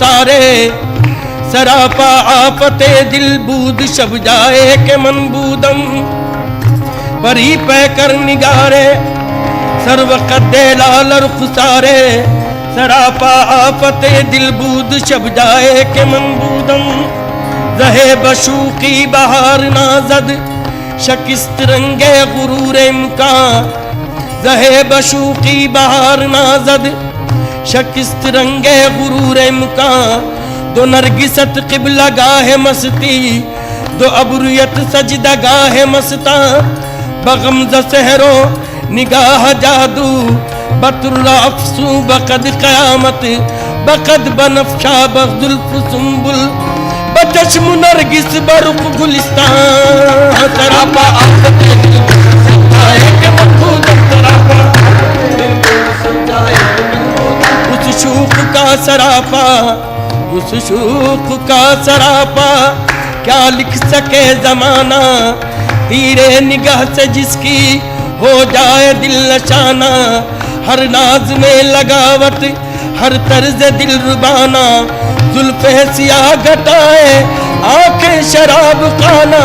सारे सरापा आफते दिल बूद शब जाए के मन बूदम परी पै कर निगारे सर्व कद्दे लाल खुसारे सरापा आफते दिल बूद शब जाए के मन बूदम रहे बशूकी बहार नाजद शकिस्त रंगे गुरूर इम्कान रहे बशूकी बहार नाजद शकिस्त रंगे गुरूर इम्कान दो नरगिसत क़िबला गाहे मस्ती दो अबरुयत सजदा गाहे मस्ता बगमज़ सहरो निगाह जादू बतुर्रा अफसू बकद क़यामत बकद बनफ्शा बजुल्फ सुंबुल बचश्म नरगिस बरुख गुलिस्तान सरापा उस शूक का सरापा उस शूक का सरापा क्या लिख सके जमाना तीरे निगाह से जिसकी हो जाए दिल नशाना हर नाज में लगावट हर तर्ज दिल रुबाना जुल्फे सियाह घटाए आंखें शराब खाना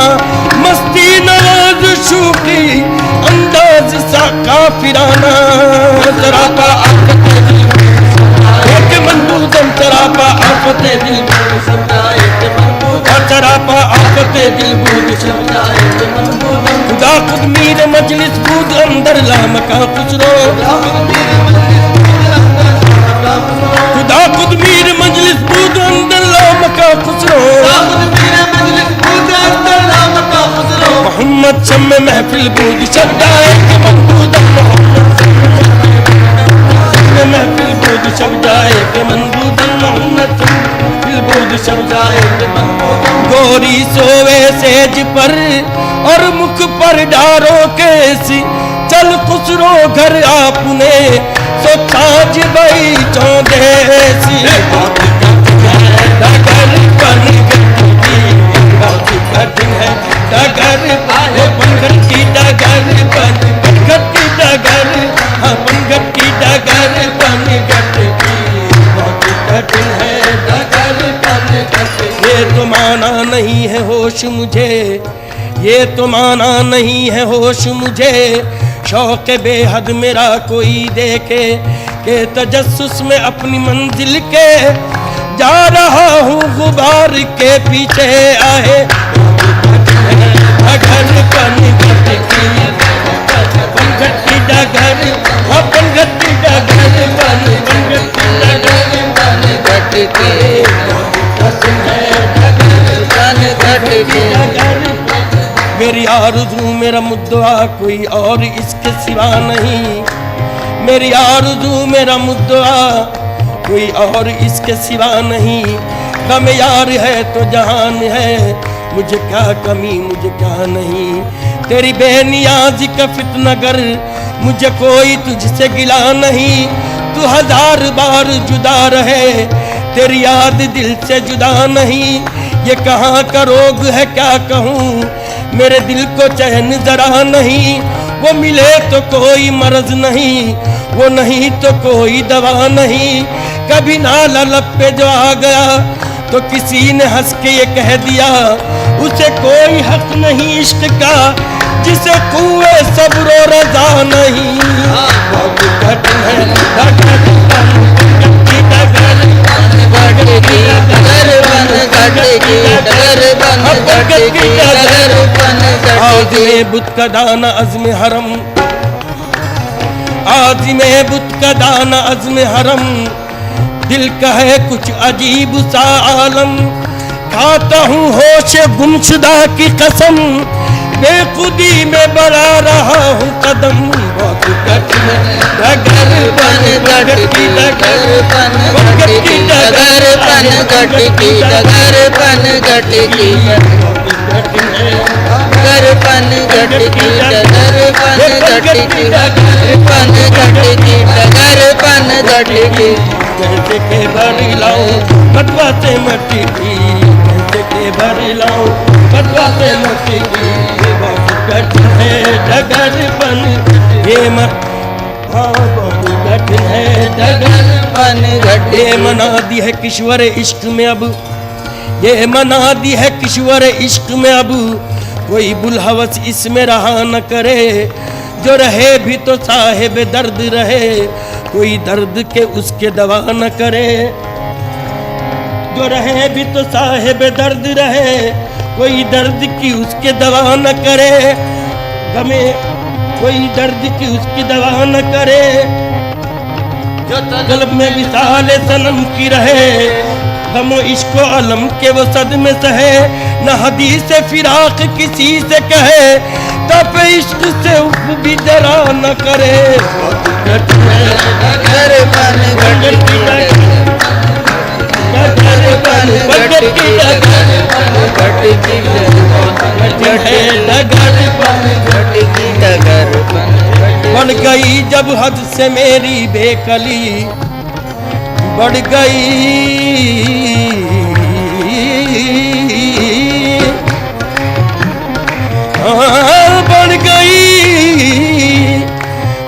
मस्ती नवाज शूकी अंदाज सा काफिराना सरापा मनबूदम सरापा आफते दिल सरापा आफते दिल बूद खुदा खुद मीर मजलिस बूद अंदर लामका खुसरो खुदा खुद मीर मजलिस बूद अंदर लामका खुसरो मोहम्मद शम्मे महफिल बूद शब्दाए महफिल बूद शब्दाए के मनबूदन मोहम्मद महफिल बूद शब्दाए के मनबूदन गोरी सोवे सेज पर और मुख पर डारो केसी चल खुसरो घर आपने सो ताज भाई चौदेसी डगर बन कठिन है डगर बनगढ़ की डगर बनगढ़ की डगर बनगढ़ की डगर बनगढ़ की बहुत कठिन है डगर बनगढ़ ये तो माना नहीं है होश मुझे ये तो माना नहीं है होश मुझे शौक बेहद मेरा कोई देखे के तजस्सुस में अपनी मंजिल के जा रहा हूँ गुबार के पीछे आए डगर बनगढ़ की बनगढ़ की डगर बनगढ़ की डगर बनगढ़ की डगर बनगढ़ की मेरी आरज़ू मेरा मुद्दा कोई और इसके सिवा नहीं मेरी आरज़ू मेरा मुद्दा कोई और इसके सिवा नहीं गम यार है तो जहान है मुझे क्या कमी मुझे क्या नहीं तेरी बेनियाज़ी का फितनगर मुझे कोई तुझसे गिला नहीं तू हजार बार जुदा रहे तेरी याद दिल से जुदा नहीं ये कहाँ का रोग है क्या कहूँ मेरे दिल को चैन जरा नहीं वो मिले तो कोई मर्ज नहीं वो नहीं तो कोई दवा नहीं कभी नाला लब पे जो आ गया तो किसी ने हंस के ये कह दिया उसे कोई हक नहीं इश्क का जिसे कुए सब्र रजा नहीं बहुत कठिन है आज़िमे बुत का दाना अज़्म हरम आज़िमे बुत का दाना अज़्म हरम दिल का है कुछ अजीब सा आलम खाता हूँ होश गुमशुदा की कसम बेखुदी में बढ़ा रहा हूँ कदम बहुत कठिन डगर बनगढ़ की डगर बनगढ़ की डगर बनगढ़ की डगर बनगढ़ की डगर बनगढ़ की डगर बनगढ़ की बनगढ़ की डगर बनगढ़ की कैसे के भरी लाऊं बटवा से मट्टी की कैसे के भरी लाऊं बटवा से मट्टी की बहुत कठिन है डगर बन ये मत हाँ बहुत कठिन है डगर बन घट ये मना दी है किश्वर इश्क में अब, ये मना दी है किश्वर इश्क में अब, कोई बुलहवस इसमें रहा न करे, जो रहे भी तो साहिब दर्द रहे, कोई दर्द के उसके दवा न करे, जो रहे भी तो साहिब दर्द रहे, कोई दर्द की उसके दवा न करे, गमे कोई दर्द की उसकी दवा न करे, जो कल्ब में विसाल सनम की रहे, गमो इश्को अलम के वो सदमे सहे, न हदीस फिराक किसी से कहे, तब इश्क से उफ भी जरा न करे। डगर बन घट की डगर बन घट की डगर की डगर बढ़ गई जब हद से मेरी बेकली, बढ़ गई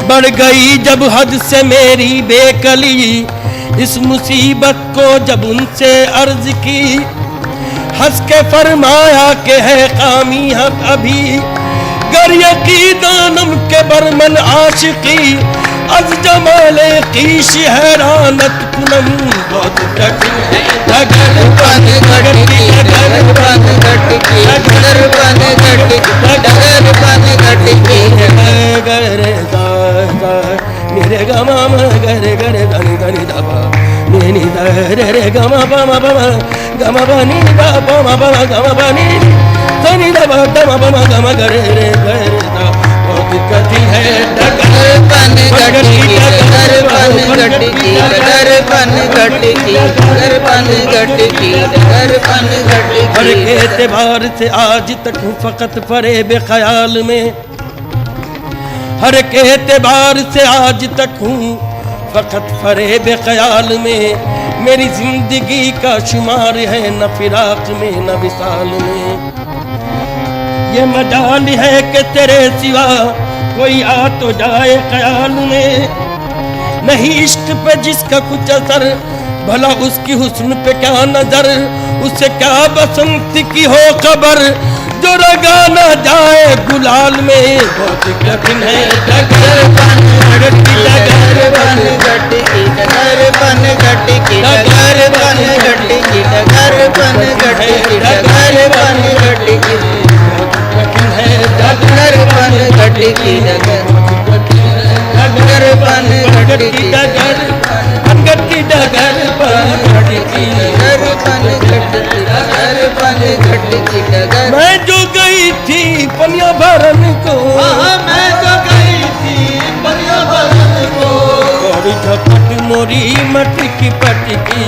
बढ़ गई जब हद से मेरी बेकली, इस मुसीबत को जब उनसे अर्ज की, हंस के फरमाया के है कामी हम अभी, गर यकी दानम के बरमन आशिकी, अज जमाले कीश हैरानत कुनम, बहुत कठिन है डगर बन घट की डगर बन घट की डगर बन घट की डगर बन घट की गरे दा मेरे गमा गरे गरे धनी धनी दबा नी रे रे गमा बमा बमा गमा बनी दा बमा बमा गमा बनी धनी दबा दमा बमा गमा गरे रे गरे दा, बहुत कठिन है डगर बन घट की डगर बन घट की डगर बन घट की डगर बन घट की डगर बन घट हर की एतबार से आज तक हूँ फकत फरेब ख्याल में, हर के एतबार से आज तक हूँ फकत फरेब ख्याल में, मेरी जिंदगी का शुमार है न फिराक में न विसाल में, ये मजाल है कि तेरे सिवा कोई आ तो जाए ख्याल में, नहीं इश्क पे जिसका कुछ असर, भला उसकी हुस्न पे क्या नजर, उसे क्या बसंत की हो खबर, जो रगा न जाए गुलाल में, बहुत कठिन है डगर बन घट की डगर बन डगर घट की डगर बन घट की डगर बन घट की डगर बन घट की डगर बन घट की कठिन है डगर बन घट की डगर डगर बन घट की डगर घट की डगर बन घट की डगर बन घट की डगर बन घट की डगर मैं जो गई थी पनिया भरन को, मैं तो गई थी बनिया भरन को, गौरी झपट मोरी मटकी पटकी,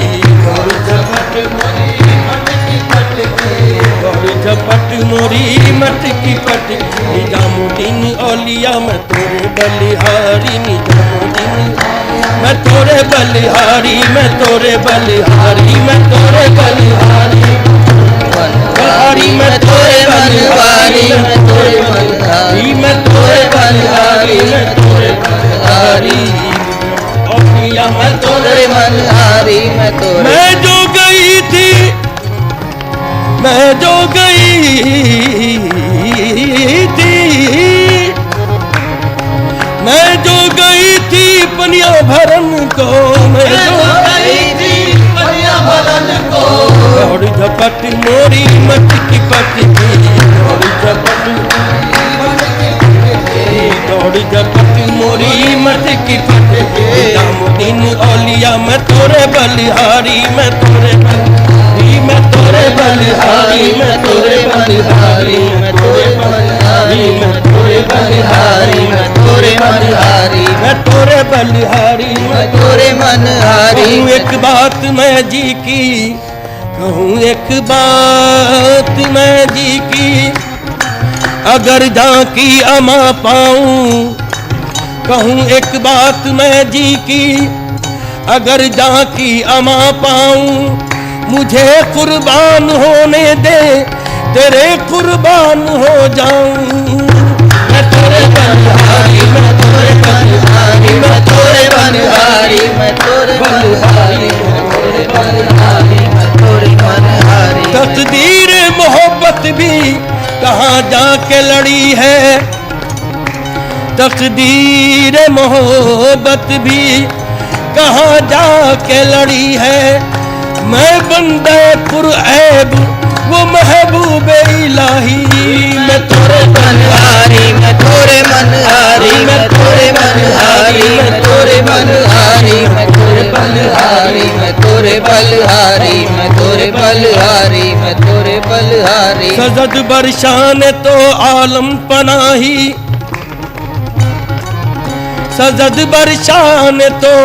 गौरी झपट मोरी मटकी पटकी, गौरी झपट मोरी मटकी पटकी, निजामुद्दीन औलिया मैं तोरे बलिहारी, निजामुद्दीन मैं तोरे बलिहारी, मैं तोरे बलिहारी, मैं तोरे बलिहारी, बनवारी मैं तोरे बनवारी मैं तोरे बनवारी मैं तोरे बलिहारी, मैं तोरे बलिहारी, औलिया मैं तोरे मनहारी मैं तोरे मैं जो गई थी, मैं जो गई थी, मैं जो गई थी पनिया भरन को, मैं जो गई थी बनिया भरन को, गौरी झपट मोरी मटकी पटकी, गौरी झपट गौरी झपट मोरी मटकी पटकी, निजामुद्दीन औलिया मैं तोरे बलिहारी, मैं तोरे बलिहारी, मैं तोरे बलिहारी, मैं तोरे बलिहारी, मैं तोरे बलिहारी, मैं तोरे बलिहारी, मैं तोरे मनहारी मैं तोरे बलिहारी, मैं तोरे मनहारी कहूँ एक बात मैं जी की, कहूँ एक बात मैं जी की, अगर झांकी अमा पाऊं, कहूँ एक बात मैं जी की, अगर झांकी अमा पाऊं, मुझे कुर्बान होने दे, तेरे कुर्बान हो जाऊं, मैं तोरे बलिहारी, मैं तोरे बलिहारी, मैं तोरे बनहारी मैं तोरे बनहारी मैं तोरे बनहारी मैं तोरे बनहारी तकदीर मोहब्बत भी कहाँ जाके लड़ी है, तकदीर मोहब्बत भी कहाँ जाके लड़ी है। मैं बंदे पुरऐब वो महबूब इलाही, मैं तोरे बनहारी मैं तोरे बनहारी मैं तोरे बनहारी मैं तोरे बनहारी मैं तोरे बनहारी मैं तोरे बलहारी मैं तोरे बलहारी मैं तोरे बलहारी सजद बरशान तो आलम पनाही, सजद बरशान तो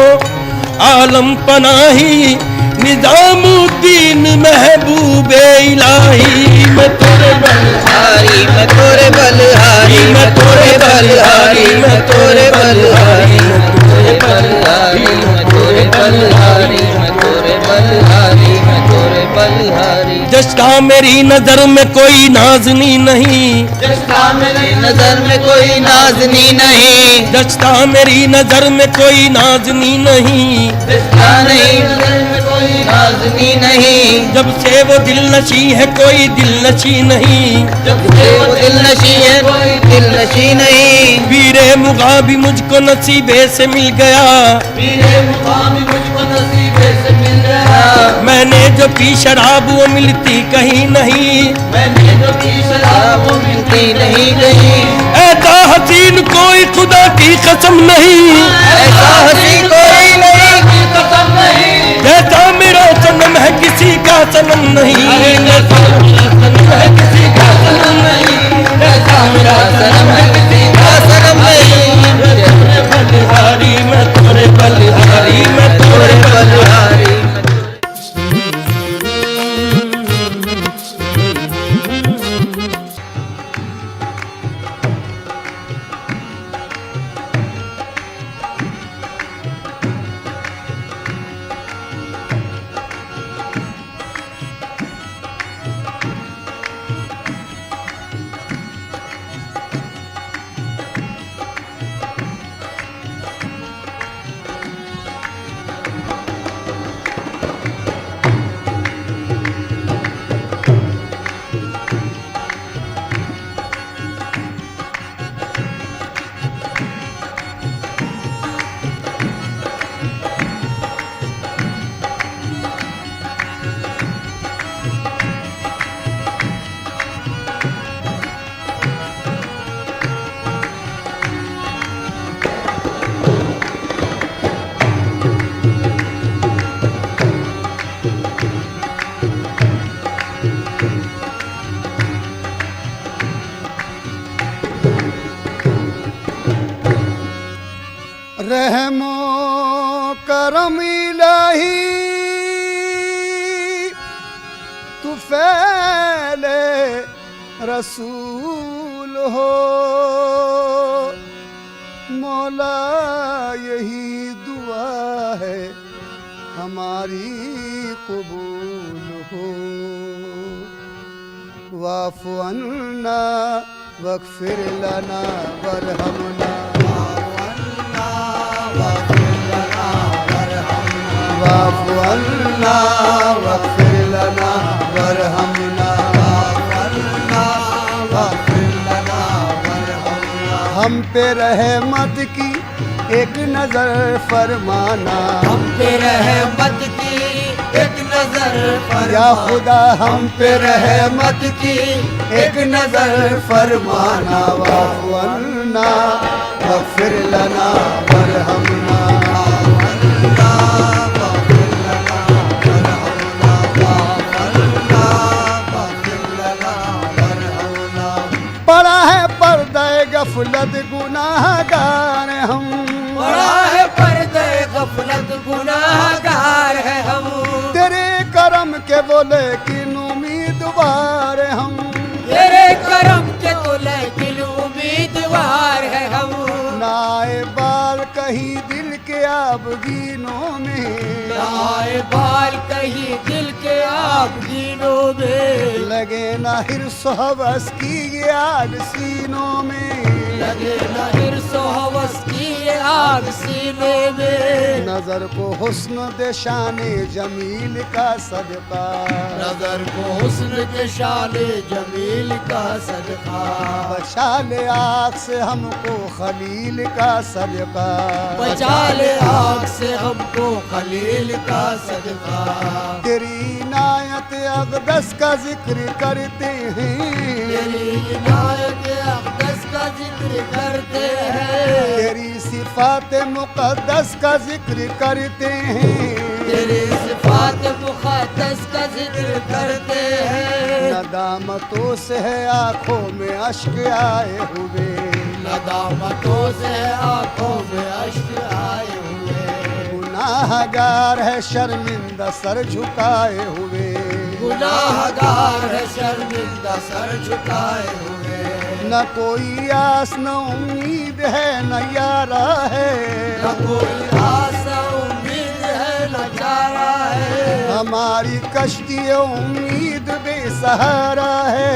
आलम पनाही, निजामुद्दीन महबूब इलाही। मैं तोरे बलहारी मैं तोरे बलहारी मैं तोरे बलहारी मैं तोरे बलहारी मैं तोरे बलहारी मैं तोरे बलहारी मैं तोरे बलहारी मैं तोरे बलहारी जिसका मेरी नजर में कोई नाज़नी नहीं, जिसका मेरी नजर में कोई नाज़नी नहीं, जिसका मेरी नजर में कोई नाज़नी नहीं, जिसका नहीं नजर में कोई नाज़नी नहीं, जब से वो दिल नशी है कोई दिल नशी नहीं, जब से वो दिल नशी है कोई दिल नशी नहीं, वीरे मुगा भी मुझको नसीबे से मिल गया, वीरे मुकाम मुझको नसीबे से मिल गया, मैंने जो पी शराब वो मिलती कहीं नहीं, मैंने जो पी शराब वो मिलती नहीं कहीं, ऐसा हसीन कोई खुदा की कसम नहीं, ऐसा हसी कोई नहीं की कसम नहीं, जैसा मेरा सनम है किसी का सनम नहीं, जैसा मेरा सनम है किसी का सनम नहीं, जैसा मेरा सनम है किसी का सनम नहीं, बलिहारी मैं तोरे बलिहारी मैं तोरे बलहारी रहमो करम इलाही तू फैले रसूल हो, मौला यही दुआ है हमारी कबूल हो। वाफ़ु अन्ना वग़फ़िर लना वरहमना, वाफ़ु अन्ना वग़फ़िर लना वरहमना, हम पे रहमत की एक नजर फरमाना, हम पे रहमत की एक नजर या खुदा हम पे रहमत की एक नजर फरमाना। वाफ़ु अन्ना वग़फ़िर लना वरहमना, पड़ा है पर्दे गफलत गुनाहगार हम, बड़ा है पर्दे गफलत गुनाहगार है हम, तेरे करम के बोले किन उम्मीदवार हम, तेरे करम के तो लेकिन उम्मीदवार है हम, नाए बाल कहीं दिल के आबगीनों में, नाए बाल कहीं दिल के आबदीनों में, लगे ना हिर्स हवस की ये आग सीनों में, लगे न हिर्स व हवस की ये आग सीने में। नजर को हुस्न दे शाने जमील का सदका, नजर को हुस्न के शाने जमील का सदका, बचा ले आग से हमको खलील का सदका, बचा ले आग से हमको खलील का सदका। तेरी इनायत अक़दस का जिक्र करते हैं, तेरी इनायत अक़दस का जिक्र करते हैं, तेरी सिफात मुक़द्दस का जिक्र करते हैं, तेरी सिफात मुक़द्दस का जिक्र करते हैं। नदामतों से है आँखों में अश्क आए हुए, नदामतों से आँखों में अश्क आए हुए, गुनाहगार है शर्मिंदा सर झुकाए हुए, गुनाहगार है शर्मिंदा सर झुकाए हुए। न कोई आस न उम्मीद है न यारा है, न कोई आशा उम्मीद है न चारा है, हमारी कश्ती उम्मीद बेसहारा है,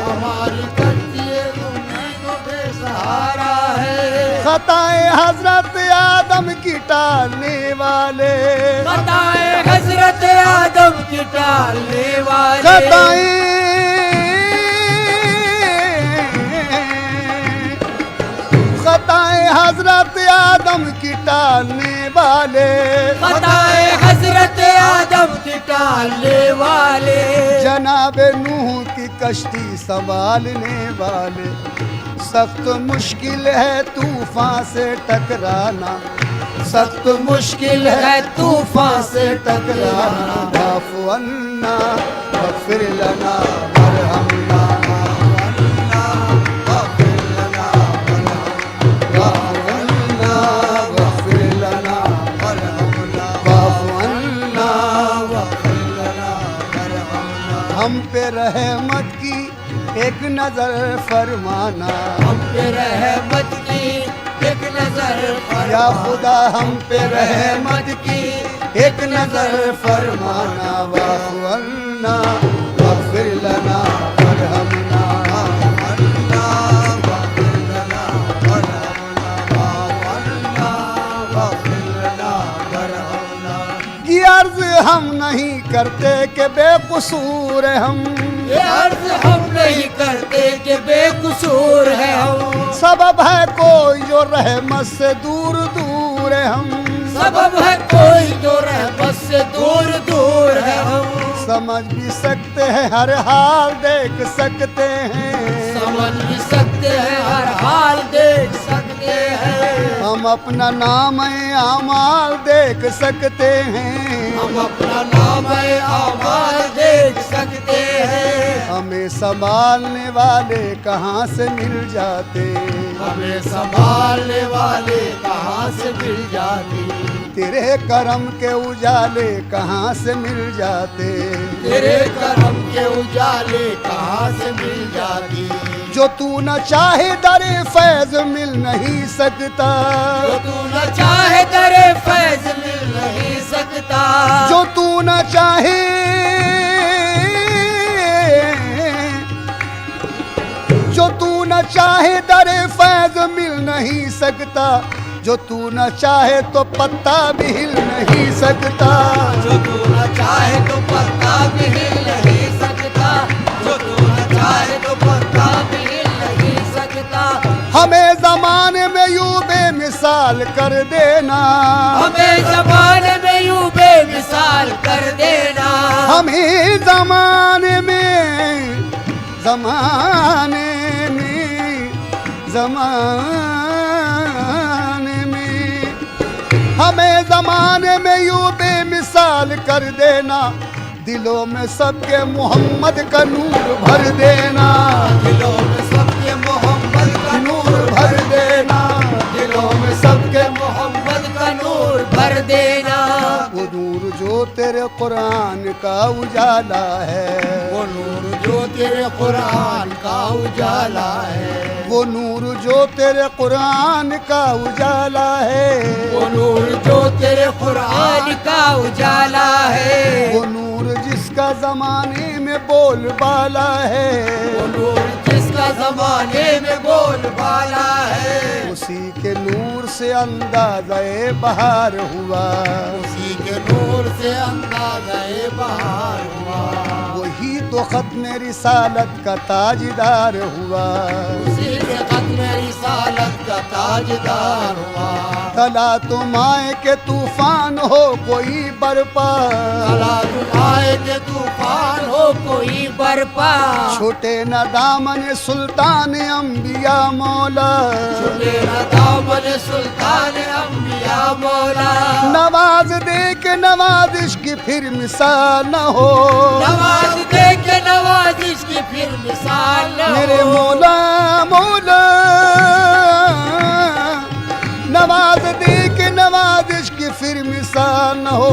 हमारी कश्ती उम्मीद बेसहारा है। खताए हजरत आदम की टालने वाले, खताए हजरत आदम की टालने वाले, खताए खताए हजरत आदम की टालने वाले, खताए हजरत आदम की टालने वाले, जनाब नूह की कश्ती संभालने वाले। सख्त मुश्किल है तूफान से टकराना, सख्त मुश्किल है तूफान से टकराना। वाफ़ु अन्ना वग़फ़िर लना वरहमना, हम पे रहमत की एक नजर फरमाना, हम पे रहमत की एक नजर या खुदा हम पे रहमत की एक नजर फरमाना। वाफ़ु अन्ना वग़फ़िर लना वरहमना, ये अर्ज हम नहीं करते कि बेकसूर हम, ये अर्ज हम नहीं करते कि बेकसूर है हम, सबब है कोई जो रहमत से दूर दूर है हम, सबब है कोई जो रहमत से दूर दूर है हम। समझ भी सकते हैं हर हाल देख सकते हैं, समझ भी सकते हैं हर हाल देख सकते हैं, हम अपना नाम आमाल देख सकते हैं, हम अपना नाम आमाल देख सकते हैं। हमें संभालने वाले कहाँ से मिल जाते, हमें संभालने वाले कहाँ से मिल जाते, तेरे करम के उजाले कहाँ से मिल जाते, तेरे करम के उजाले कहाँ से मिल जाती। जो तू न चाहे दरे फैज मिल नहीं सकता, जो तू न चाहे तेरे फैज मिल नहीं सकता, जो तू न चाहे, जो तू न चाहे दरे फैज मिल नहीं सकता, जो तू न चाहे तो पत्ता भी हिल नहीं सकता, जो तू न चाहे तो पत्ता भी हिल नहीं सकता, जो तू न चाहे तो पत्ता भी हिल नहीं सकता। हमें जमाने में यूं बेमिसाल कर देना, हमें जमाने में यूं बेमिसाल कर देना, हमें जमाने में, जमाने में, जमाने में, हमें जमाने में यूं बेमिसाल कर देना, दिलों में सबके मोहम्मद का नूर भर देना, दिलों में सबके मोहम्मद का नूर भर देना, दिलों में सबके मोहम्मद का नूर भर देना। वो नूर जो तेरे कुरान का उजाला है, वो नूर जो तेरे कुरान का उजाला है, वो नूर जो तेरे कुरान का उजाला है, वो नूर जो तेरे कुरान का उजाला है, वो नूर जिस जिसका जमाने में बोलबाला है, वो नूर जिसका ज़माने में बोलबाला है, उसी के नूर से अंदाज़े बहार हुआ, उसी के नूर से अंदाज़े बहार हुआ, वही तो खत्म रिसालत का ताजदार हुआ, उसी के खत्म रिसालत का ताजदार हुआ। तला तुम आए के तूफान हो कोई बरपा, तला तुम आए के तूफान हो कोई बरपा, छोटे न दामन सुल्तान अंबिया मौला, छुटे न दामन सुल्तान अंबिया मौला, नवाज दे के नवाजिश की फिर मिसाल न हो, नवाज दे के नवाजिश की फिर मिसाल न हो। मेरे मौला मौला, नवाज दे के नवाजिश की फिर मिसाल न हो,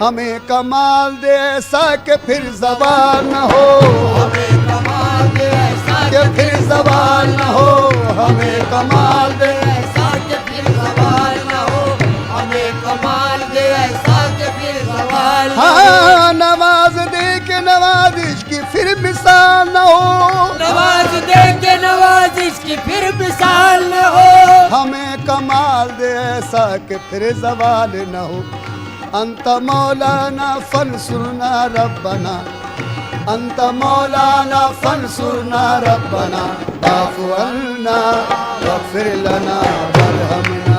हमें कमाल दे ऐसा के फिर ज़वाल न हो, हमें कमाल दे ऐसा के फिर ज़वाल न हो, हमें कमाल दे ऐसा के फिर सवाल न हो, हमें कमाल दे ऐसा के फिर सवाल न हो। हाँ, नवाज दे के नवाजिश की फिर मिसाल न हो, नवाज दे के नवाजिश की फिर मिसाल न हो, हमें कमाल दे ऐसा के फिर ज़वाल न हो। अंत मौलाना फंसुरना रब्बना, अंत मौलाना फंसुरना रब्बना, वाफ़ु अन्ना वग़फ़िर लना वरहमना,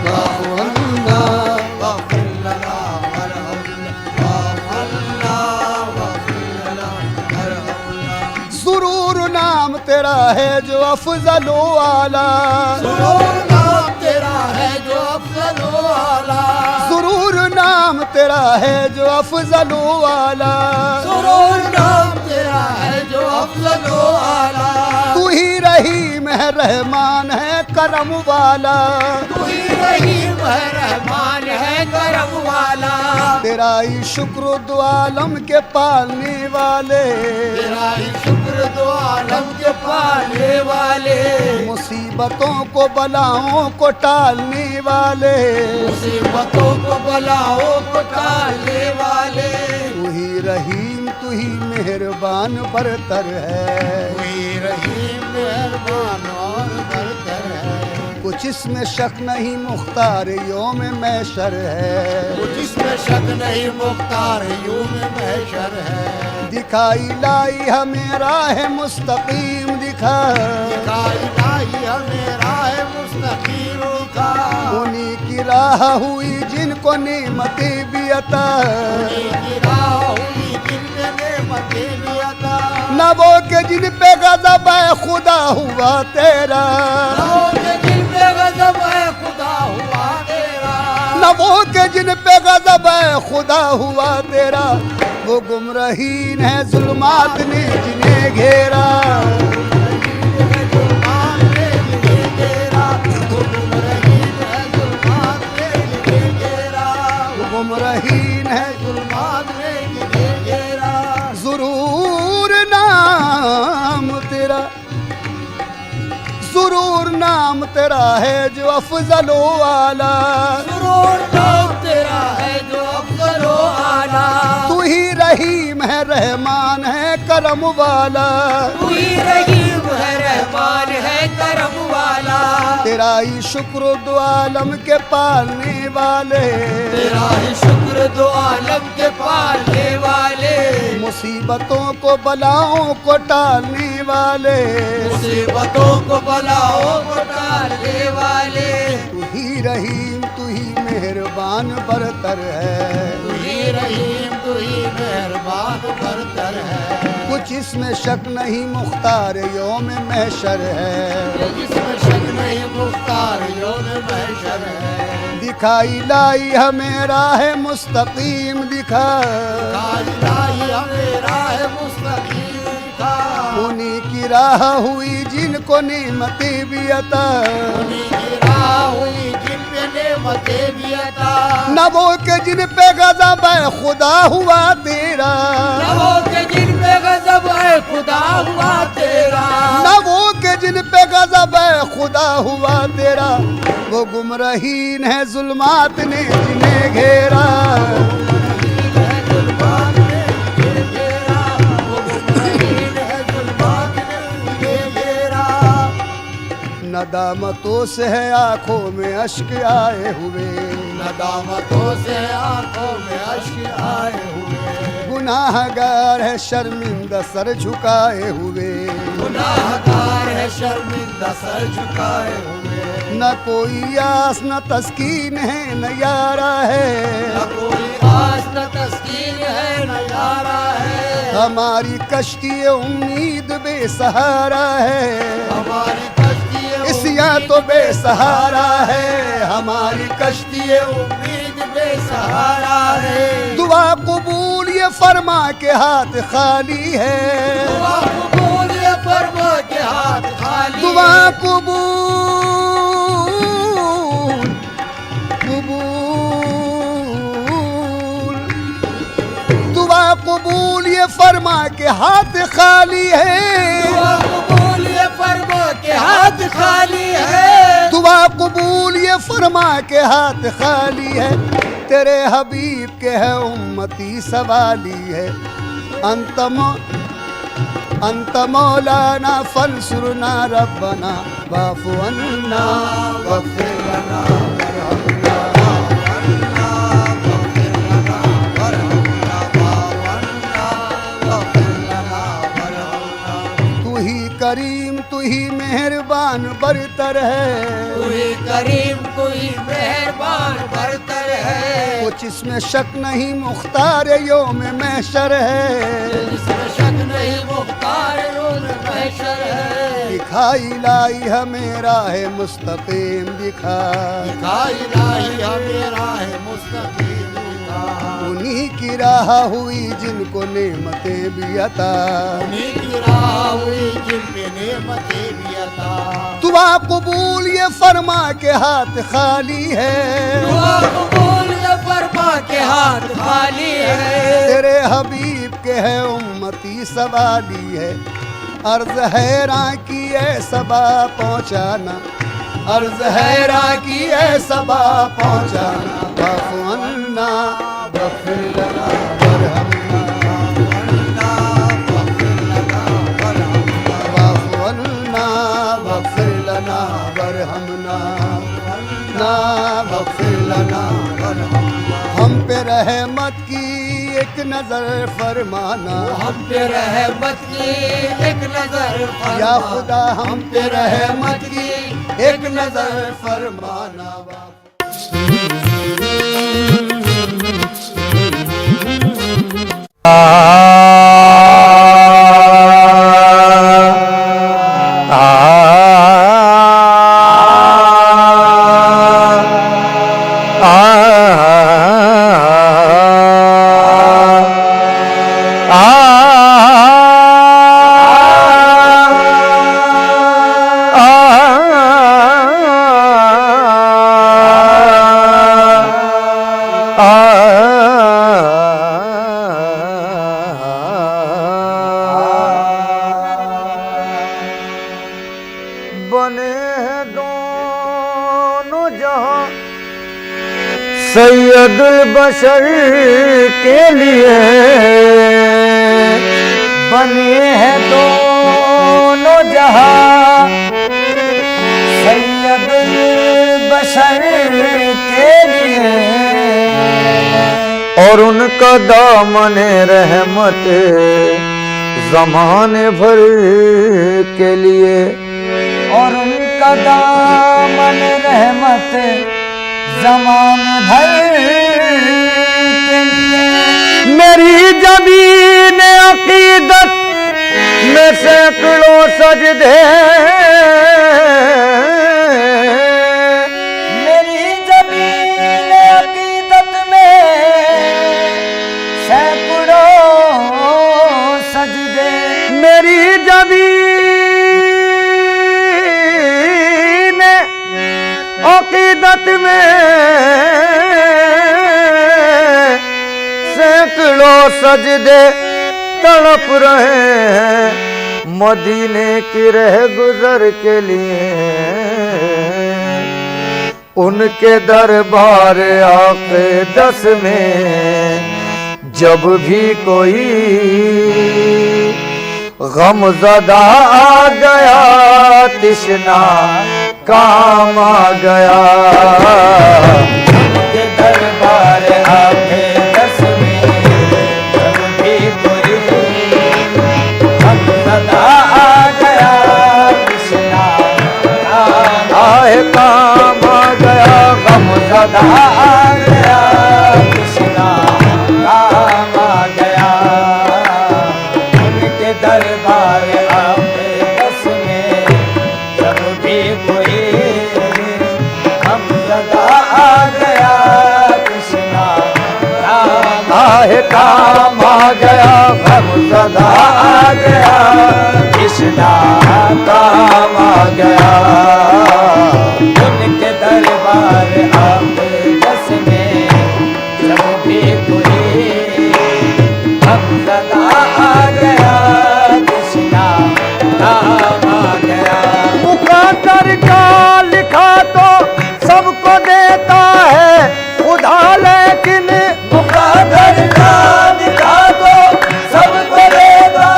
वाफ़ु अन्ना वग़फ़िर लना वरहमना, अल्लाह वग़फ़िर लना वरहमना। सुरूर नाम तेरा है जो अफ़ज़ल व आला, सुरूर नाम तेरा है जो अफ़ज़ल व आला, सुरूर नाम तेरा है जो अफ़ज़ल व आला, सुरूर नाम तेरा है जो अफ़ज़ल व आला, तू ही रहीम है रहमान है करम वाला, तू ही रहीम है रहमान है करम वाला, तेरा ही शुक्र दो आलम के पालने वाले, तेरा ही शुक्र दो आलम के पालने वाले, मुसीबतों को बलाओं को टालने वाले, मुसीबतों को बलाओं को टालने वाले, तू ही रहीम तू ही मेहरबान बरतर है, तू ही रहीम मेहरबान और बरतर है, कुछ इसमें शक नहीं मुख्तार योम महशर है, जिसमें शक नहीं मुख्तार यूं में महशर है, दिखाई लाई हमें राह मुस्तकीम दिखा, दिखाई लाई हमें राह मुस्तकीम दिखा, उन्हीं की राह हुई जिनको नेमतें भी अता, उन्हीं की राह हुई जिनने नेमतें भी अता, न वो के जिन पे गज़ब है खुदा हुआ तेरा, जिन पे गज़ब है खुदा हुआ तेरा, न वो के जिन पे गज़ब है खुदा हुआ तेरा, वो गुमराहीन है जुल्मात ने जिन्हें घेरा, जुल्मात ने जिन्हें घेरा, वो गुमराहीन है जुल्मात ने जिन्हें घेरा, वो गुमराहीन है जुल्मात ने जिन्हें घेरा, ज़ुरूर नाम तेरा, ज़ुरूर नाम तेरा है जो अफ़ज़ल व आला, सुरूर नाम तेरा है जो अफ़ज़ल व आला, तू ही रहीम है रहमान है करम वाला, तू ही रहीम है रहमान है करम वाला, तेरा ही शुक्र दो आलम के पालने वाले, तेरा ही शुक्र दो आलम के पालने वाले, मुसीबतों को बलाओं को टालने वाले, मुसीबतों को बलाओं को टालने वाले, तू ही रहीम तू ही मेहरबान बरतर है, तू ही रहीम तू ही मेहरबान बरतर है, कुछ इसमें शक नहीं मुख्तार योम महशर है, जिसमें शक नहीं मुख्तार यौम महशर है, दिखाई लाई हमें राह मुस्तकीम दिखा, दिखाई लाई हमें राह मुस्तकीम दिखा, उन्हीं की राह हुई जिनको नेमतें भी अता, उन्हीं की राह हुई जिन पे नेमतें भी अता, न वो के जिन पे गज़ब है खुदा हुआ तेरा, न वो के जिन पे गज़ब है खुदा हुआ तेरा, न वो के जिन पे गज़ब खुदा हुआ तेरा, वो गुमराहीन है जुल्मात ने जिन्हें घेरा। नदामतों से है आंखों में अश्क आए हुए, नदामतों से आंखों में अश्क आए हुए, गुनाहगार है शर्मिंदा सर झुकाए हुए, गुनाहगार है शर्मिंदा सर झुकाए हुए। न कोई आस न तस्कीन है न यारा है, न कोई आस न तस्कीन है न यारा है, हमारी कश्ती उम्मीद बेसहारा है, हमारी कश्ती इसियां तो बेसहारा है, हमारी कश्ती उम्मीद बेसहारा है। दुआ कबूल ये फरमा के हाथ खाली है, दुआ कबूल ये फरमा के हाथ खाली, दुआ कबूल दुआ कबूल ये फरमा के हाथ खाली है, दुआ कबूल ये फरमा के हाथ खाली है, दुआ कबूल ये फरमा के हाथ खाली है। तेरे हबीब के है उम्मती सवाली है, अंत मौलाना फंसुरना रब्बना वाफ़ु अन्ना वग़फ़िर लना करीम तू ही मेहरबान बरतर है, तू ही करीम तू ही मेहरबान बरतर है, कुछ इसमें शक नहीं मुख्तार योम महशर है, इसमें शक नहीं मुख्तार योम महशर है। दिखाई लाई हमें राह मुस्तकीम दिखा, दिखाई लाई हमें राह मुस्तकीम दिखा, उन्हीं की राह हुई जिनको नेमतें भी अता, उन्हीं की राह हुई जिन पे नेमतें भी अता। दुआ कबूल ये फरमा के हाथ खाली है, दुआ कबूल ये फरमा के हाथ खाली है, तेरे हबीब के है उम्मती सवाली है। अर्ज हैरां की है सबा पहुँचाना, अर्ज हैरां की है सबा पहुँचाना, वाफ़ु अन्ना वग़फ़िर लना वरहमना, वाफ़ु अन्ना वग़फ़िर लना वरहमना, ना वग़फ़िर लना वरहमना। हम पे रहमत की एक नजर फरमाना, हम पे रहमत की एक नजर फरमाना, या खुदा हम पे रहमत की एक नजर फरमाना। बने हैं दोनों जहां सैयदुल बशर के लिए, बने हैं दोनों जहां सैयदुल बशर के लिए, और उनका दामन रहमत ज़माने भर के लिए, और उनका दामन रहमत ज़माने भर के लिए। मेरी ज़मीन अक़ीदत में सैकड़ों सजदे, मेरी ज़मीन अक़ीदत में सैकड़ों सजदे, मेरी ज़मीन अक़ीदत में सैकड़ों सजदे तड़प रहे हैं मदीने की रह गुजर के लिए उनके दरबार आके 10 में जब भी कोई गमज़दा आ गया तिश्ना काम आ गया। उनके दरबार आके 10 में जब भी कोई गमज़दा आ गया तिश्ना काम आ गया, गमज़दा आ गया तिश्ना काम आ गया। उनके दरबार आके 10 में जब भी कोई गमज़दा आ गया तिश्ना काम आ गया, गमज़दा आ गया तिश्ना काम आ गया। उनके दरबार आके 10 में जब भी कोई गमज़दा आ गया तिश्ना काम आ गया। मुक़द्दर का लिखा तो सबको देता है खुदा, लेकिन मुक़द्दर का लिखा तो सबको देता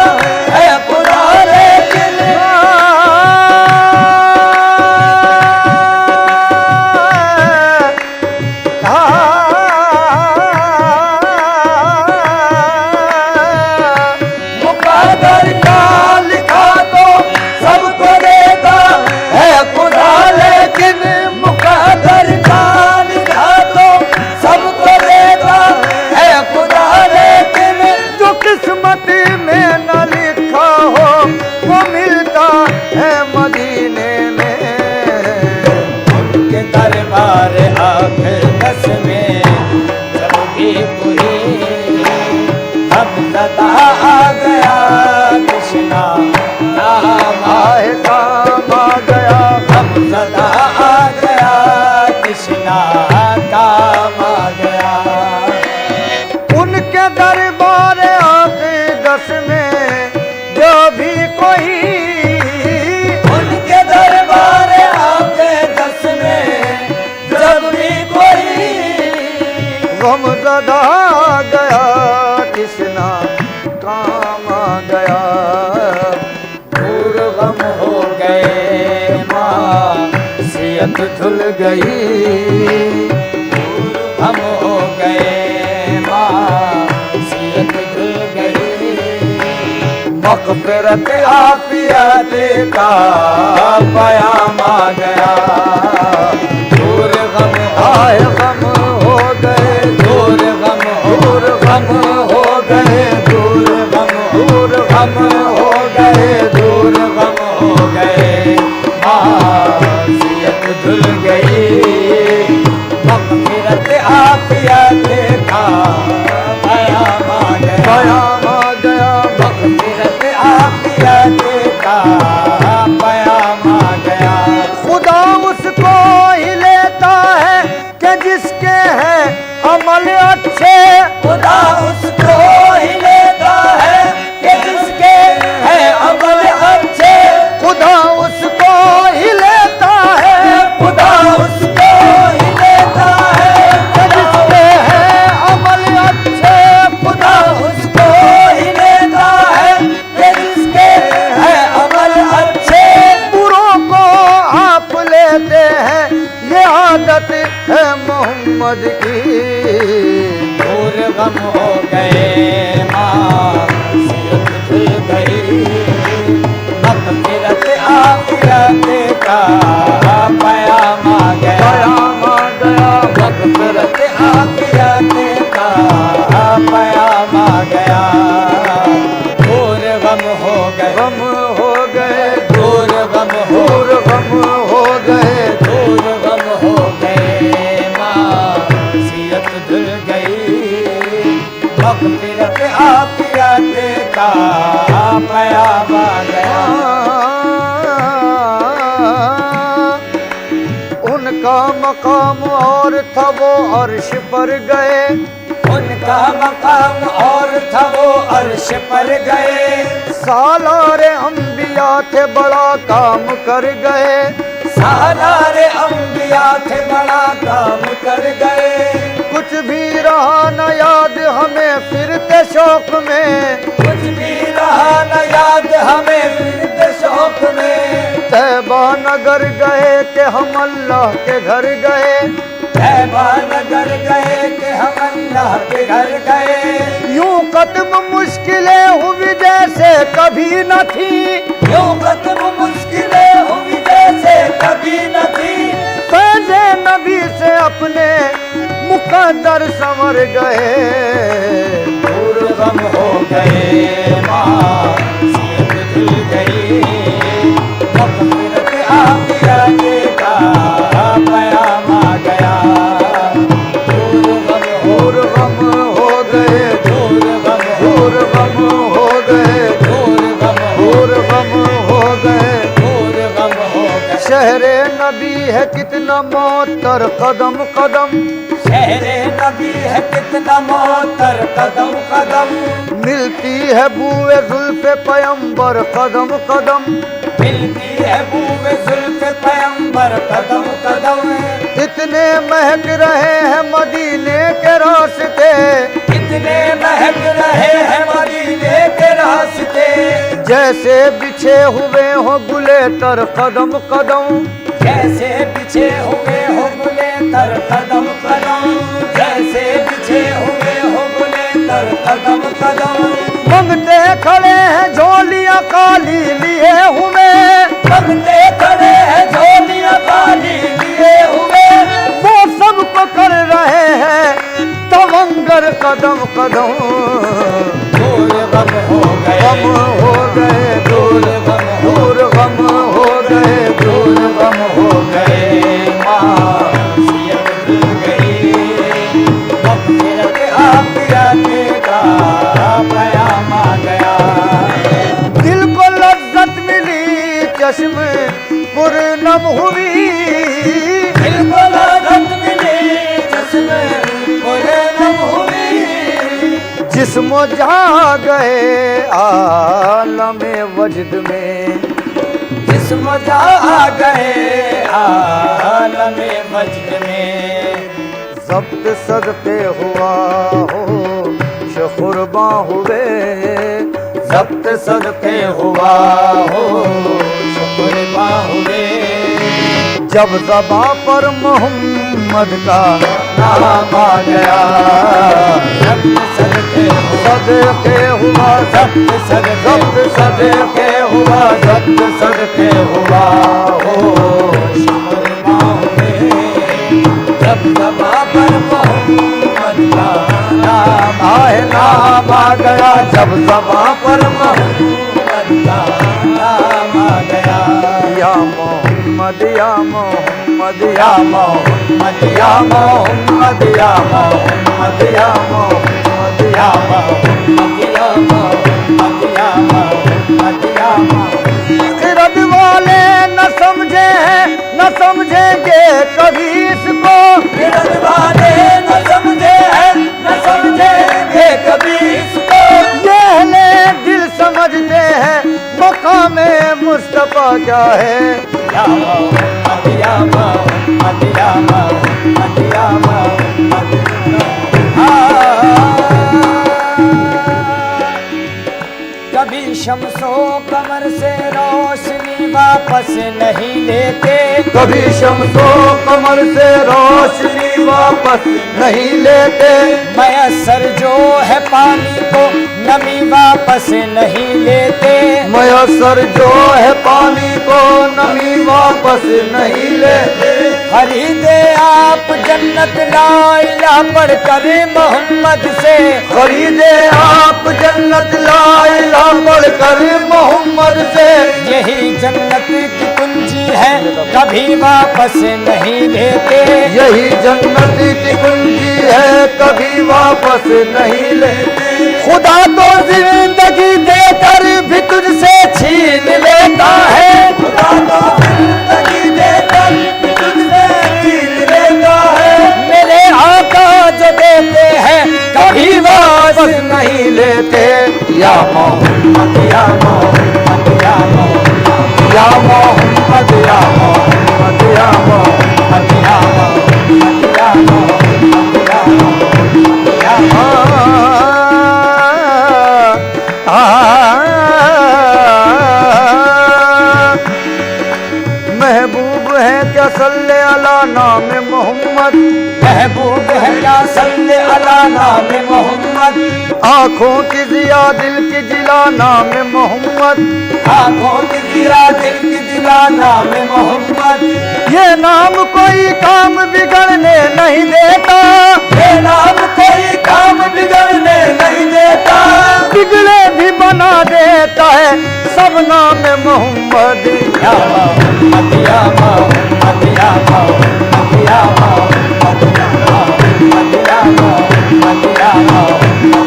है खुदा, लेकिन मुक़द्दर का लिखा तो सबको देता है खुदा, लेकिन मुक़द्दर का लिखा तो सबको देता है खुदा, लेकिन जो किस्मत में न लिखा हो वो मिलता है मदीने में। उनके दरबार आके 10 में जब भी कोई गमज़दा आ गया तिश्ना काम काम आ गया, गमज़दा आ गया तिश्ना काम आ गया। उनके दरबार आके 10 में जो भी कोई उनके दरबार आके 10 में जब भी कोई गमज़दा आ गया तिश्ना काम आ गया। दूर गम हो गए मासियत धुल गई, हम हो गए मासियत धुल गई। मग़फ़िरत आफ़ियत का पयाम आ गया। दूर गम आए गम हो गए, दूर गम दूर गम हो गए, दूर गम दूर गम हो गए, दूर गम हो गए मासियत धुल गई। मग़फ़िरत आफ़ियत का पयाम आ गया, पयाम आ गया। मग़फ़िरत आफ़ियत का पयाम आ गया। खुदा उसको ही लेता है कि जिसके हैं अमल अच्छे, खुदा उसको ही लेता है कि जिसके हैं अमल अच्छे। खुदा उसको ही लेता है, खुदा उसको ही लेता है कि जिसके हैं अमल अच्छे। खुदा उसको ही लेता है कि जिसके हैं अमल अच्छे। बुरों को आप लेते हैं, ये आदत है मोहम्मद की। दूर गम हो गए मासियत धुल गई। मग़फ़िरत आफ़ियत का पयाम आ गया, पयाम आ गया, मग़फ़िरत आफ़ियत का पयाम आ गया। दूर गम हो गए, गम हो गए, दूर गम हो दूर गम हो गए। दूर गम हो गए मासियत धुल गई। मग़फ़िरत आफ़ियत का पयाम आ गया। उनका मकाम और था वो अर्श पर गए, उनका का मकाम और था वो अर्श पर गए। सालारे अंबिया थे बड़ा काम कर गए। सालारे अंबिया थे बड़ा काम कर गए। कुछ भी रहा न याद हमें फिरते शौक में। कुछ भी रहा न याद हमें फिरते शौक में। तैबा नगर गए कि हम अल्लाह के घर गए। तैबा नगर गए कि हम अल्लाह के घर गए। यूं कदम मुश्किलें हुई जैसे कभी न थी। यूं कदम मुश्किलें हुई जैसे कभी न थी। फैज़े नबी से अपने मुकद्दर संवर गए। दूर गम हो गए माँ सीत धुल गई। मग़फ़िरत आमिया का पयाम आ गया। दूर गम हो गए। दूर गम हो गए। दूर गम हो गए। शहरे नबी है कितना मोहतर कदम कदम। शहरे नबी है कितना मोहतर कदम कदम। मिलती है बूए जुल्फ़े पैगंबर कदम कदम। मिलती है बूए जुल्फ़े पैगंबर कदम कदम। इतने महक रहे हैं मदीने के रास्ते। इतने महक रहे हैं मदीने के रास्ते। जैसे बिछे हुए हो गुले तर कदम कदम। जैसे बिछे हुए हो गुले तर कदम कदम। जैसे बिछे हुए हो गुले तर कदम कदम। मंगते खड़े हैं झोलियां काली लिए हुए। मंगते खड़े हैं झोलियां काली लिए हुए। वो सबको कर रहे हैं तवंगर कदम कदम। दूर गम हो गए। गम हो गए। दूर गम हो गए। दूर गम हो गए। माँ सीयत भूल गई। मग़फ़िरत आमिया का पयाम आ गया। दिल को लज्जत मिली चश्म पुरनम हुई। दिल को लज्जत मिली चश्म पुरनम हुई। जिस्म जा गए आलमे वजद में। जिस्म जा गए आलमे वजद में। ज़ब्त सदक़े हुआ हो शुकुरबा हुए। ज़ब्त सदक़े हुआ हो शुकुरबा हुए। जब ज़बां पर मोहम्मद का नाम आ गया। ज़ब्त सदक़े हुआ। ज़ब्त सदक़े हुआ। ज़ब्त सदक़े हुआ हो शुकुरबा हुए। जब ज़बां पर मोहम्मद का नाम आए। नाम आ गया। जब ज़बां पर मोहम्मद का नाम आ गया। या मोहम्मद या मोहम्मद या मोहम्मद या मोहम्मद या मोहम्मद या मोहम्मद या मोहम्मद या मोहम्मद या मोहम्मद या मोहम्मद। खिरद वाले न समझे हैं न समझेंगे कभी इसको। खिरद वाले न समझे हैं न समझेंगे कभी इसको। ये अहले दिल समझते हैं मकामे मुस्तफा क्या है। या मोहम्मद या मोहम्मद या मोहम्मद या मोहम्मद। कभी शम्सो कमर से रोशनी वापस नहीं लेते। कभी शम्सो कमर से रोशनी वापस नहीं लेते। मयसर जो है पानी को नमी वापस नहीं लेते। मयसर जो है पानी को नमी वापस नहीं लेते। खरीदे आप जन्नत ला इलाहा पढ़कर मोहम्मद से। खरीदे आप जन्नत ला इलाहा पढ़कर मोहम्मद से। यही जन्नत की कुंजी है कभी वापस नहीं लेते। यही जन्नत की कुंजी है कभी वापस नहीं लेते। खुदा तो जिंदगी देकर भी तुझसे छीन लेता है। खुदा तो जिंदगी देकर भी तुझसे छीन लेता है। मेरे आका जो देते हैं कभी थे। या मोहम्मद या मोहम्मद या मोहम्मद या मोहम्मद या मोहम्मद या मोहम्मद या मोहम्मद या मोहम्मद या मोहम्मद या महबूब है क्या सल्ले अला नाम मोहम्मद, महबूब है क्या सल्ले अला नाम मोहम्मद, आँखों की जिया दिल की जिला नाम मोहम्मद, आँखों की जिया दिल की जिला नाम मोहम्मद। ये नाम कोई काम बिगड़ने नहीं देता, ये नाम कोई काम बिगड़ने नहीं देता, बिगड़े भी बना देता है सब नाम मोहम्मद। या मोहम्मद या मोहम्मद या मोहम्मद या मोहम्मद या मोहम्मद या मोहम्मद।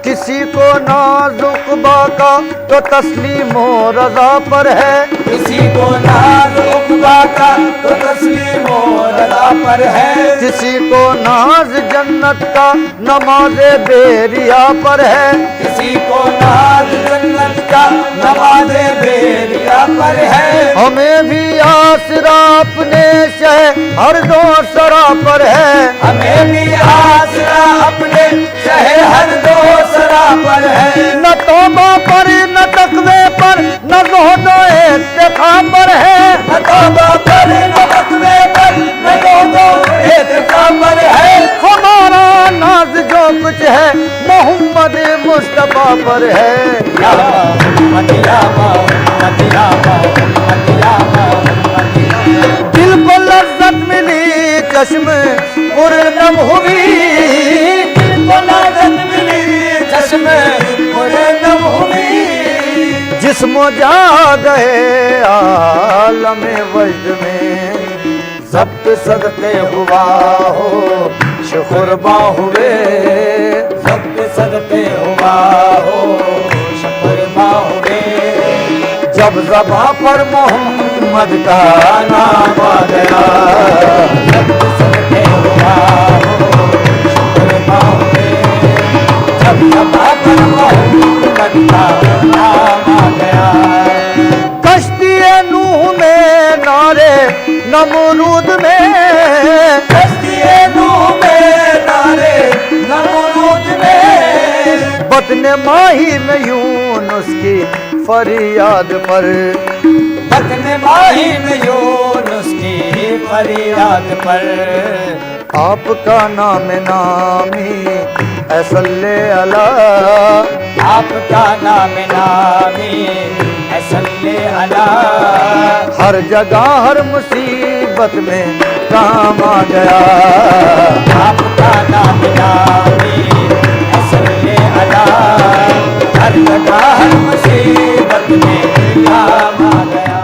किसी को नाजुक बाका तो तस्लीमो रजा पर है, किसी को नाजुक बाका तो तस्लीमो रजा पर है, किसी को नाज जन्नत का नमाज़े बेरिया पर है, किसी को नाज जन्नत का नमाज़े बेरिया पर है। हमें भी आसरा अपने शह हर दो सरा पर है, हमें भी आसरा अपने शह हर दो सरा पर है। न तौबा पर न तकवे पर न ज़ुहदो इत्तिक़ा पर है, न तौबा पर न तकवे पर न ज़ुहदो इत्तिक़ा पर है। हमारा नाज जो कुछ है मोहम्मद मुस्तफा पर है। या मोहम्मद या मोहम्मद या मोहम्मद या मोहम्मद। दिल को लज्जत मिली चश्म पुरनम हुई, दिल को लज्जत मिली चश्म पुरनम हुई, जिस्म जा गए आलम वजद में, जब्त सदके हुआ हो शुक्र हुए, जब्त सदके हुआ हो शुक्र हुए। जब ज़बां पर मोहम्मद का नाम आ गया, जब्त सदके हुआ हो शुक्र हुए। जब ज़बां पर मोहम्मद का नाम आ गया, कश्ती नूह में नारे नमरूद में, कश्ती नूह में नारे नमरूद में, बतने माही में यूनुस की फरियाद पर, बतने माही में यूनुस की फरियाद पर। आपका नाम नामी ऐ सल्ले अला, आपका नाम नामी ऐ सल्ले अला। हर जगह हर मुसीबत में काम आ गया, आपका नाम नामी ऐ सल्ले अला। हर जगह हर मुसीबत में काम आ गया।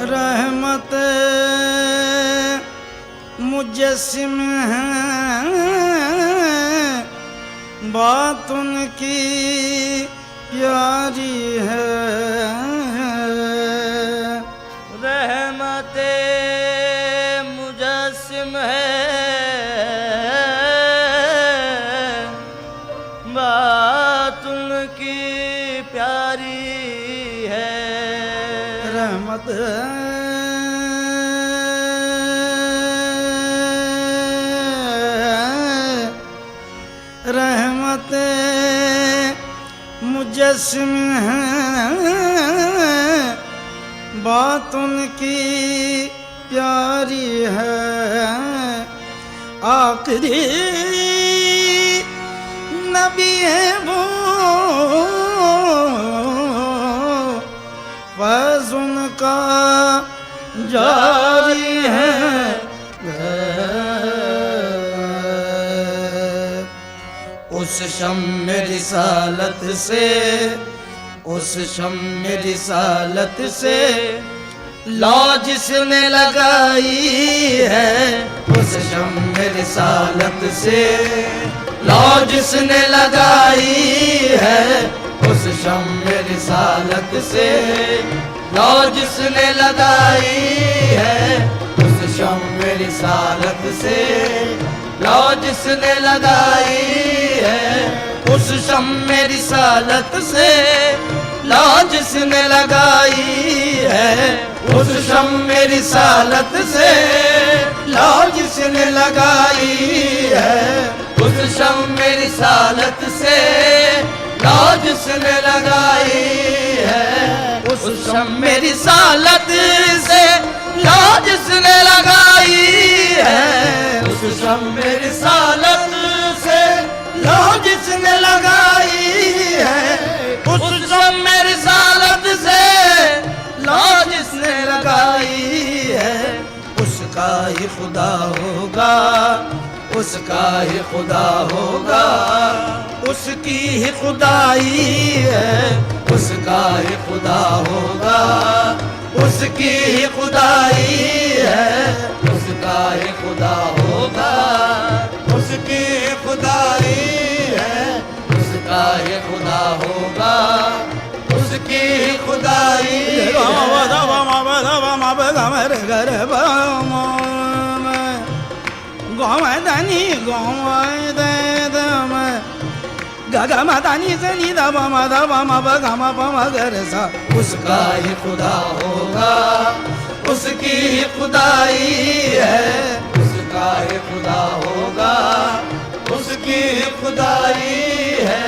रहमत मुजस्सिम है, बात उनकी प्यारी है। रहमत मुजस्सिम है, बात उनकी प्यारी है। रहमत रहमत मुजस्सिम है, बात उनकी प्यारी है। आखिरी नबी है वो, फैज़ उनका जारी है। उस शम्म रिसालत से, उस शम्म रिसालत से लौ जिसने लगाई है। उस शम्म रिसालत से लौ जिसने लगाई है। उस शम्म रिसालत से लौ जिसने लगाई है। उस शम्म रिसालत से लौ जिसने लगाई है। उस शम्म रिसालत से लौ जिसने लगाई है। उस शम्म रिसालत से लौ जिसने लगाई है। उस शम्म रिसालत से लौ जिसने लगाई है। उस शम्म रिसालत से लौ जिसने लगाई है। उस शम्म रिसालत से लौ जिसने लगाई है। उस शम्म रिसालत से लौ जिसने लगाई है। उसका ही खुदा होगा, उसका ही खुदा होगा, उसकी ही खुदाई है। उसका ही खुदा होगा, उसकी ही खुदाई है। उसका ही खुदा होगा, उसकी ही खुदाई है। उसका ही खुदा होगा, उसकी ही खुदाई गोमदनी गोमदम गगमदनी सनी दम मदम मब गम पम गर सा। उसका ही खुदा होगा, उसकी ही खुदाई है। उसका ही खुदा होगा, उसकी ही खुदाई है।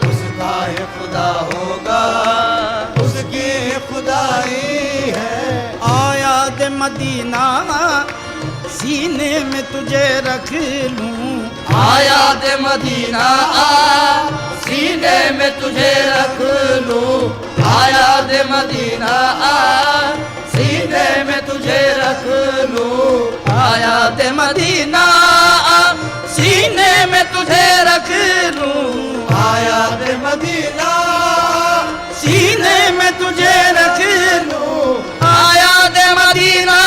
उसका ही खुदा होगा, उसकी ही खुदाई है। आया दे मदीना सीने में तुझे रख लूं। आया दे मदीना सीने में तुझे रख लूं। आया दे मदीना सीने में तुझे रख लूं। आया दे मदीना सीने में तुझे रख लूं। आया दे मदीना सीने में तुझे रख लूं। आया दे मदीना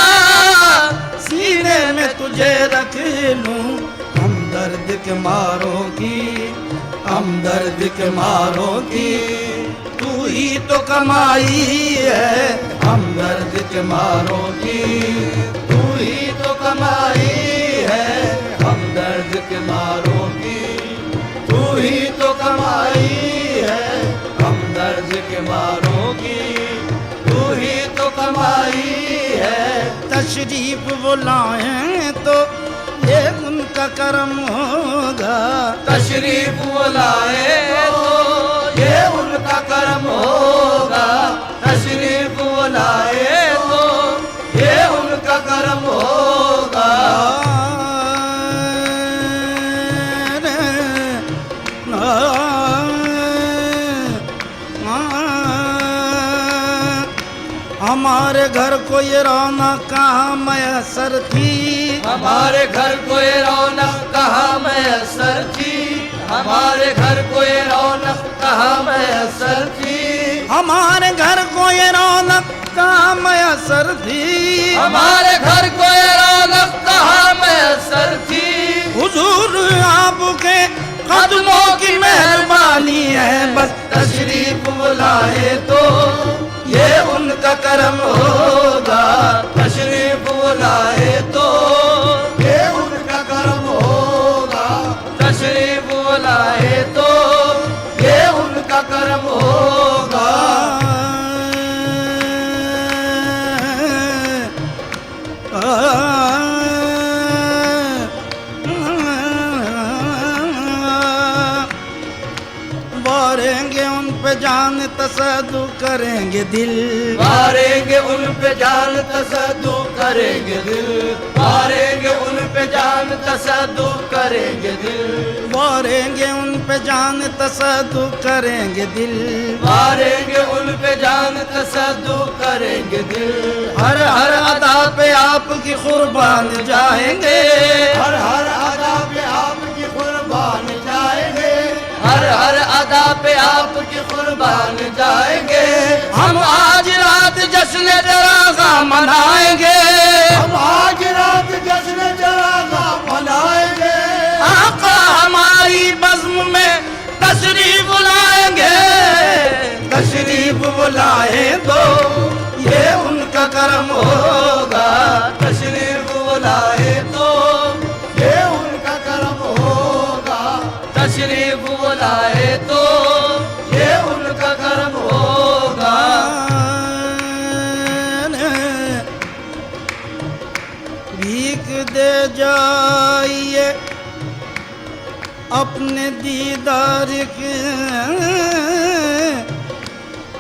सीने में तुझे रख लूं। हमदर्द के मारों की, हमदर्द के मारों की तू ही तो कमाई है। हमदर्द के मारों की तू ही तो कमाई है। हमदर्द के मारों की तू ही तो कमाई है। हमदर्द के मारों की तू ही तो कमाई है। तशरीफ वो लाएं तो ये उनका करम होगा। तशरीफ वो लाए तो ये उनका करम होगा। तशरीफ वो लाए तो ये उनका करम होगा। हमारे घर को ये रौनक कहाँ मैसर थी। हमारे घर को ये रौनक कहाँ मैसर थी। हमारे घर को ये रौनक कहाँ मैसर थी। हमारे घर को ये रौनक कहाँ मैसर मैसर थी, हमारे घर को ये रौनक कहाँ मैसर थी। हुजूर आपके कदमों की मेहरबानी है, बस तशरीफ बुलाए तो ये उनका करम होगा। तशरीफ बुलाए तो ये उनका कर्म होगा। तशरीफ बुलाए तो ये उनका करम होगा। वारेंगे उन पे जान तसद्दु करेंगे दिल, मारेंगे उन पे जान तसद्दु करेंगे दिल। मारेंगे उन पे जान तसद्दु करेंगे दिल। वारेंगे उन पे जान तसद्दु करेंगे दिल। मारेंगे उन पे जान तसद्दु करेंगे दिल। हर हर अदा पे आपकी कुर्बान जाएंगे, हर हर अदा पे आपकी कुर्बान जाएंगे। हर हर अदा पे आपकी कुर्बान जाएंगे। हम आज रात जश्न जरागा मनाएंगे। हम आज रात जश्न जरागा मनाएंगे। आका हमारी बज़्म में तशरीफ लाएंगे। तशरीफ बुलाए तो ये उनका करम होगा। तशरीफ बुलाए तो ये उनका कर्म होगा। तशरीफ बुलाए तो ये उनका करम होगा। भीख दे जाइए अपने दीदार के,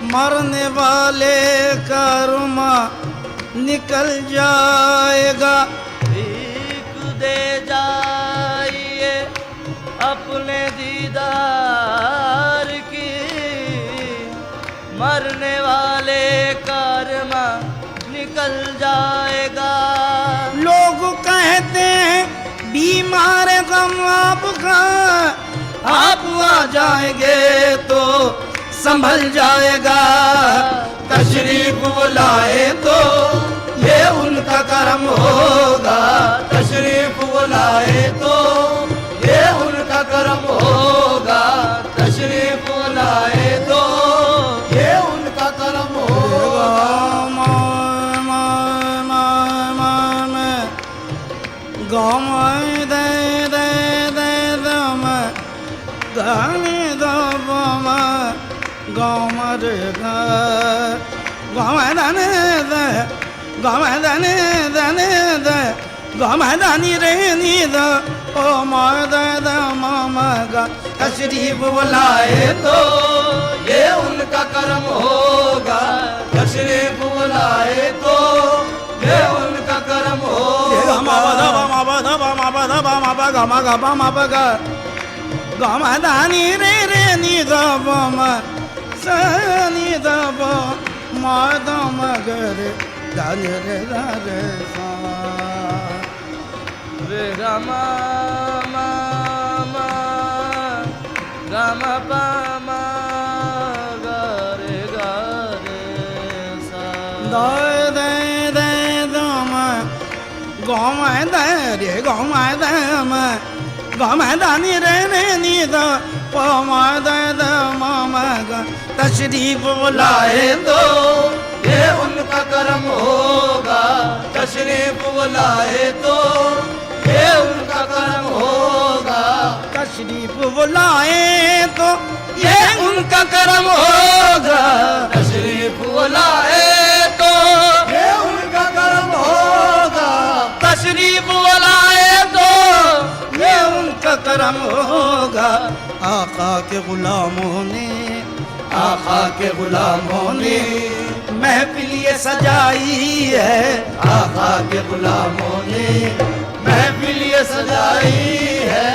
मरने वाले का रुमा निकल जाएगा। भीख दे जाइए अपने दीदार की, मरने वाले कर्मा निकल जाएगा। लोग कहते हैं बीमार गम आपका, आप आ जाएंगे तो संभल जाएगा। तशरीफ बुलाए तो ये उनका करम होगा। तशरीफ बुलाए तो ये उनका करम होगा। तशरीफ बुलाए तो ये उनका कर्म होगा। गाँव दे दे दे दम गाने दम गाँव रे गाँव दने दे गाँव दने दने दे गाँव दानी रे नी द ओ माँ दे द मामा गा। तशरीफ बुलाए तो ये उनका करम होगा। तशरीफ बुलाए तो ये उनका करम होगा। दानी रे रे नी दब सनी दब मादम गे दानी रे रे सा रे रमा मा मा रमा पा मा गा रे सा। दे दे दे दम गाँव दे रे गाँव दम गाँव दानी रे रे नी द पमा दे द मामा गा। तशरीफ बुलाए तो ये उनका करम होगा। तशरीफ बुलाए तो ये उनका करम होगा। तशरीफ बुलाए तो ये उनका करम होगा। तशरीफ बुलाए तो ये उनका कर्म होगा। तशरीफ बुलाए तो ये उनका करम होगा। आका के गुलामों ने आका के गुलामों ने महफिल ये सजाई है। आका के गुलामों ने महफिल ये सजाई है।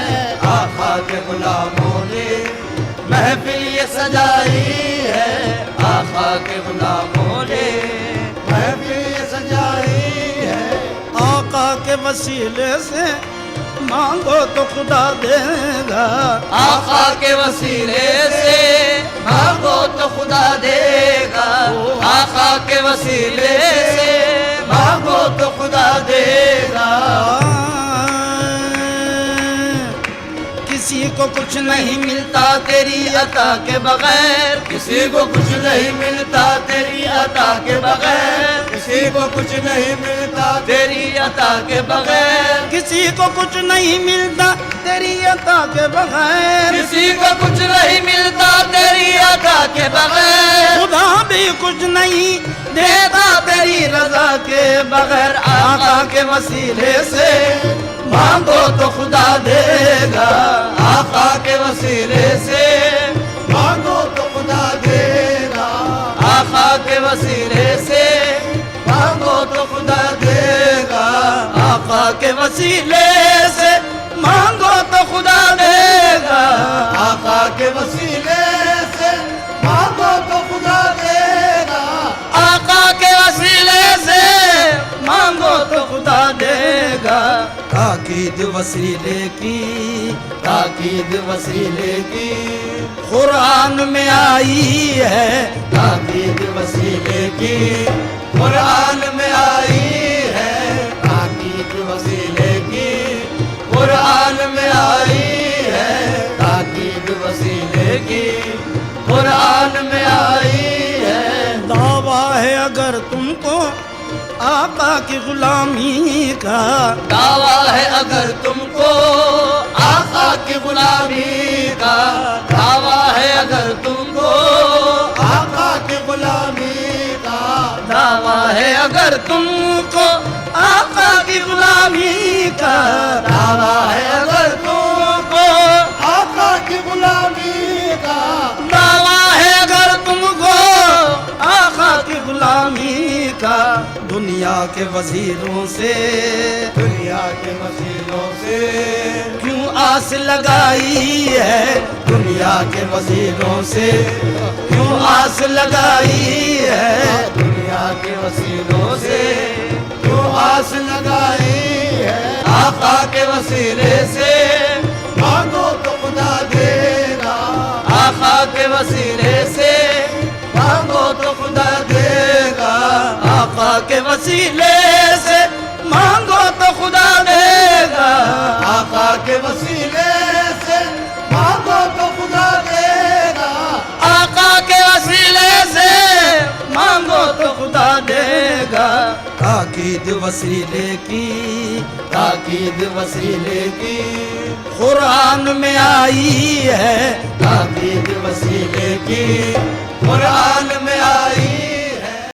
आका के गुलामों ने महफिल ये सजाई है। आका के गुलामों ने महफिल ये सजाई है। आका के वसीले से मांगो तो खुदा देगा। आका के वसीले से मांगो तो खुदा देगा। आका के वसीले से मांगो तो खुदा देगा। किसी को कुछ नहीं मिलता तेरी अता के बगैर, किसी को कुछ नहीं मिलता तेरी अता के बगैर, किसी को कुछ नहीं मिलता तेरी अता के बगैर, किसी को कुछ नहीं मिलता तेरी अता के बगैर, किसी को कुछ नहीं मिलता तेरी अता के बगैर, खुदा भी कुछ नहीं देता तेरी रजा के बगैर। आका के वसीले से मांगो तो खुदा देगा। आका के वसीले से मांगो तो खुदा देगा। आका के वसीले से मांगो तो खुदा देगा। आका के वसीले से मांगो तो खुदा देगा। आका के वसीले से मांगो तो खुदा देगा। आका के वसीले से मांगो तो खुदा देगा। ताकीद वसीले की, ताकीद वसीले की कुरान में आई है, ताकीद वसीले की कुरान में आई है। ताकीद वसीले की कुरान में आई है। ताकीद वसीले की कुरान में आई है। दावा है अगर तुमको आका की गुलामी का, दावा है अगर तुमको आका की गुलामी का, दावा है अगर तुमको आका की गुलामी का, दावा है अगर तुमको आका की गुलामी का, दावा है अगर तुमको आका की गुलामी का, दावा है अगर तुमको आका की गुलामी का। दुनिया के वजीरों से, दुनिया के वसीलों से क्यों आस लगाई है, दुनिया के वसीलों से क्यों आस लगाई है। दुनिया के वसीलों से क्यों आस लगाई है। आका के वसीले से मांगो तो खुदा देगा। आका के वसीले से मांगो तो खुदा देगा। आका के वसीले से मांगो तो खुदा देगा। आका के वसीले से मांगो तो खुदा देगा। आका के वसीले से मांगो तो खुदा देगा। ताकीद वसीले की, ताकीद वसीले की कुरान में आई है, ताकीद वसीले की कुरान में